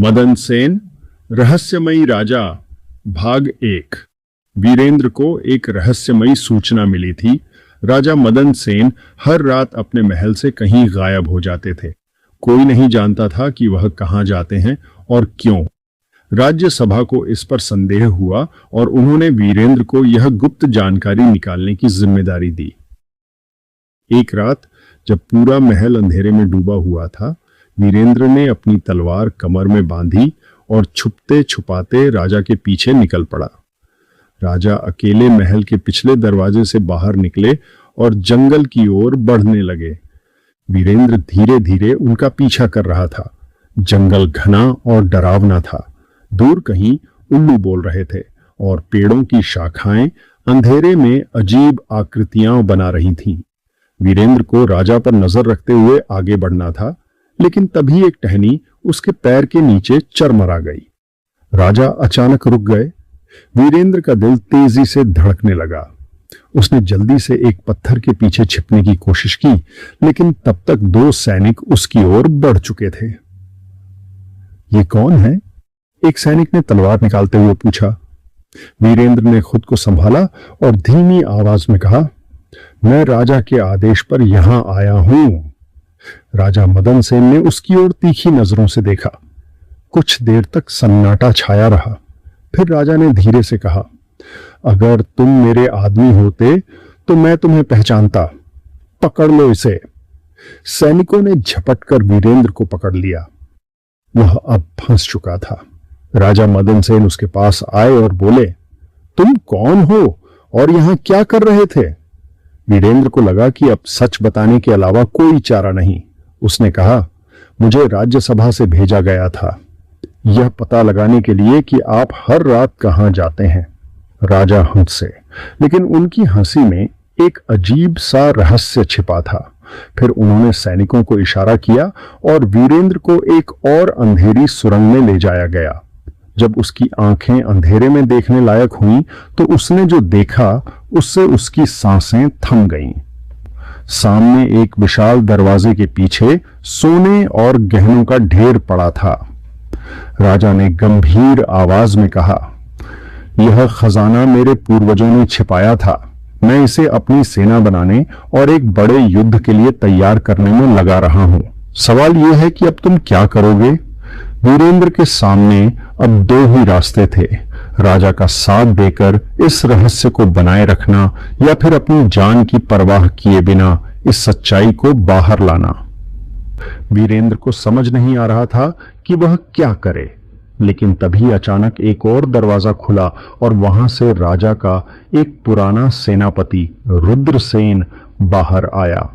मदन सेन, रहस्यमयी राजा, भाग 1। वीरेंद्र को एक रहस्यमयी सूचना मिली थी। राजा मदन सेन हर रात अपने महल से कहीं गायब हो जाते थे। कोई नहीं जानता था कि वह कहां जाते हैं और क्यों। राज्यसभा को इस पर संदेह हुआ और उन्होंने वीरेंद्र को यह गुप्त जानकारी निकालने की जिम्मेदारी दी। एक रात जब पूरा महल अंधेरे में डूबा हुआ था, वीरेंद्र ने अपनी तलवार कमर में बांधी और छुपते छुपाते राजा के पीछे निकल पड़ा। राजा अकेले महल के पिछले दरवाजे से बाहर निकले और जंगल की ओर बढ़ने लगे। वीरेंद्र धीरे धीरे उनका पीछा कर रहा था। जंगल घना और डरावना था। दूर कहीं उल्लू बोल रहे थे और पेड़ों की शाखाएं अंधेरे में अजीब आकृतियां बना रही थीं। वीरेंद्र को राजा पर नजर रखते हुए आगे बढ़ना था, लेकिन तभी एक टहनी उसके पैर के नीचे चरमरा गई। राजा अचानक रुक गए। वीरेंद्र का दिल तेजी से धड़कने लगा। उसने जल्दी से एक पत्थर के पीछे छिपने की कोशिश की, लेकिन तब तक 2 सैनिक उसकी ओर बढ़ चुके थे। ये कौन है? एक सैनिक ने तलवार निकालते हुए पूछा। वीरेंद्र ने खुद को संभाला और धीमी आवाज में कहा, मैं राजा के आदेश पर यहां आया हूं। राजा मदन सेन ने उसकी ओर तीखी नजरों से देखा। कुछ देर तक सन्नाटा छाया रहा। फिर राजा ने धीरे से कहा, अगर तुम मेरे आदमी होते तो मैं तुम्हें पहचानता। पकड़ लो इसे। सैनिकों ने झपट कर वीरेंद्र को पकड़ लिया। वह अब फंस चुका था। राजा मदन सेन उसके पास आए और बोले, तुम कौन हो और यहां क्या कर रहे थे? वीरेंद्र को लगा कि अब सच बताने के अलावा कोई चारा नहीं। उसने कहा, मुझे राज्यसभा से भेजा गया था, यह पता लगाने के लिए कि आप हर रात कहां जाते हैं। राजा हंसे, लेकिन उनकी हंसी में एक अजीब सा रहस्य छिपा था। फिर उन्होंने सैनिकों को इशारा किया और वीरेंद्र को एक और अंधेरी सुरंग में ले जाया गया। जब उसकी आंखें अंधेरे में देखने लायक हुईं, तो उसने जो देखा उससे उसकी सांसें थम गईं। सामने एक विशाल दरवाजे के पीछे सोने और गहनों का ढेर पड़ा था। राजा ने गंभीर आवाज में कहा, यह खजाना मेरे पूर्वजों ने छिपाया था। मैं इसे अपनी सेना बनाने और एक बड़े युद्ध के लिए तैयार करने में लगा रहा हूं। सवाल यह है कि अब तुम क्या करोगे? वीरेंद्र के सामने अब 2 ही रास्ते थे, राजा का साथ देकर इस रहस्य को बनाए रखना या फिर अपनी जान की परवाह किए बिना इस सच्चाई को बाहर लाना। वीरेंद्र को समझ नहीं आ रहा था कि वह क्या करे, लेकिन तभी अचानक एक और दरवाजा खुला और वहां से राजा का एक पुराना सेनापति रुद्रसेन बाहर आया।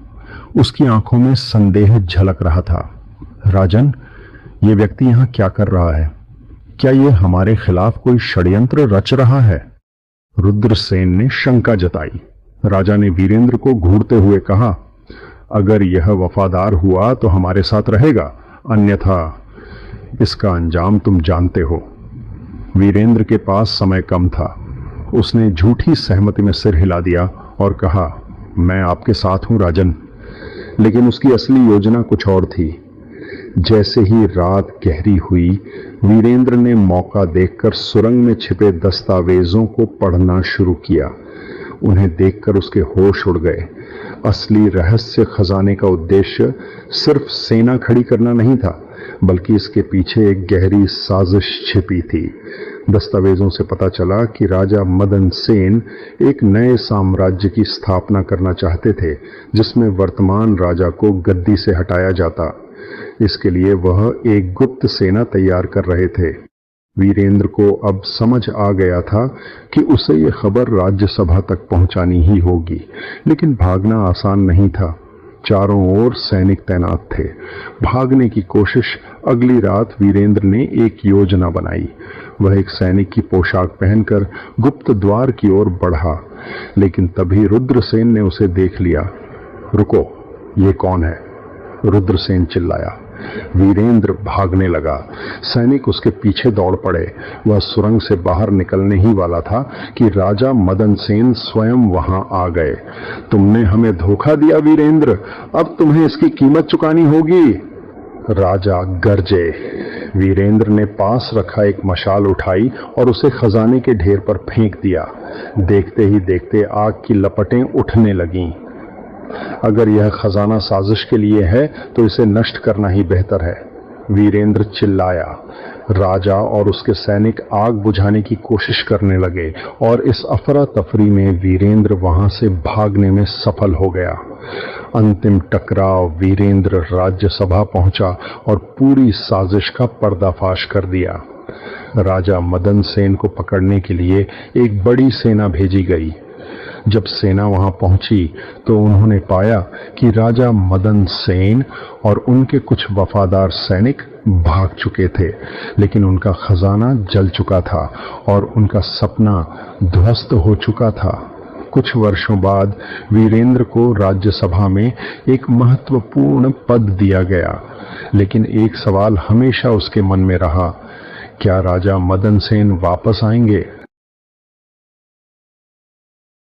उसकी आंखों में संदेह झलक रहा था। राजन, ये व्यक्ति यहां क्या कर रहा है? क्या ये हमारे खिलाफ कोई षड्यंत्र रच रहा है? रुद्रसेन ने शंका जताई। राजा ने वीरेंद्र को घूरते हुए कहा, अगर यह वफादार हुआ तो हमारे साथ रहेगा, अन्यथा इसका अंजाम तुम जानते हो। वीरेंद्र के पास समय कम था। उसने झूठी सहमति में सिर हिला दिया और कहा, मैं आपके साथ हूं राजन। लेकिन उसकी असली योजना कुछ और थी। जैसे ही रात गहरी हुई, वीरेंद्र ने मौका देखकर सुरंग में छिपे दस्तावेजों को पढ़ना शुरू किया। उन्हें देखकर उसके होश उड़ गए। असली रहस्य खजाने का उद्देश्य सिर्फ सेना खड़ी करना नहीं था, बल्कि इसके पीछे एक गहरी साजिश छिपी थी। दस्तावेजों से पता चला कि राजा मदन सेन एक नए साम्राज्य की स्थापना करना चाहते थे, जिसमें वर्तमान राजा को गद्दी से हटाया जाता। इसके लिए वह एक गुप्त सेना तैयार कर रहे थे। वीरेंद्र को अब समझ आ गया था कि उसे यह खबर राज्यसभा तक पहुंचानी ही होगी, लेकिन भागना आसान नहीं था। चारों ओर सैनिक तैनात थे। भागने की कोशिश। अगली रात वीरेंद्र ने एक योजना बनाई। वह एक सैनिक की पोशाक पहनकर गुप्त द्वार की ओर बढ़ा, लेकिन तभी रुद्रसेन ने उसे देख लिया। रुको, ये कौन है? रुद्रसेन चिल्लाया। वीरेंद्र भागने लगा। सैनिक उसके पीछे दौड़ पड़े। वह सुरंग से बाहर निकलने ही वाला था कि राजा मदन सेन स्वयं वहां आ गए। तुमने हमें धोखा दिया वीरेंद्र, अब तुम्हें इसकी कीमत चुकानी होगी। राजा गरजे। वीरेंद्र ने पास रखा एक मशाल उठाई और उसे खजाने के ढेर पर फेंक दिया। देखते ही देखते आग की लपटें उठने लगीं। अगर यह खजाना साजिश के लिए है तो इसे नष्ट करना ही बेहतर है, वीरेंद्र चिल्लाया। राजा और उसके सैनिक आग बुझाने की कोशिश करने लगे और इस अफरा तफरी में वीरेंद्र वहां से भागने में सफल हो गया। अंतिम टकराव वीरेंद्र राज्यसभा पहुंचा और पूरी साजिश का पर्दाफाश कर दिया। राजा मदन सेन को पकड़ने के लिए एक बड़ी सेना भेजी गई। जब सेना वहां पहुंची तो उन्होंने पाया कि राजा मदन सेन और उनके कुछ वफादार सैनिक भाग चुके थे, लेकिन उनका खजाना जल चुका था और उनका सपना ध्वस्त हो चुका था। कुछ वर्षों बाद वीरेंद्र को राज्यसभा में एक महत्वपूर्ण पद दिया गया, लेकिन एक सवाल हमेशा उसके मन में रहा, क्या राजा मदन सेन वापस आएंगे?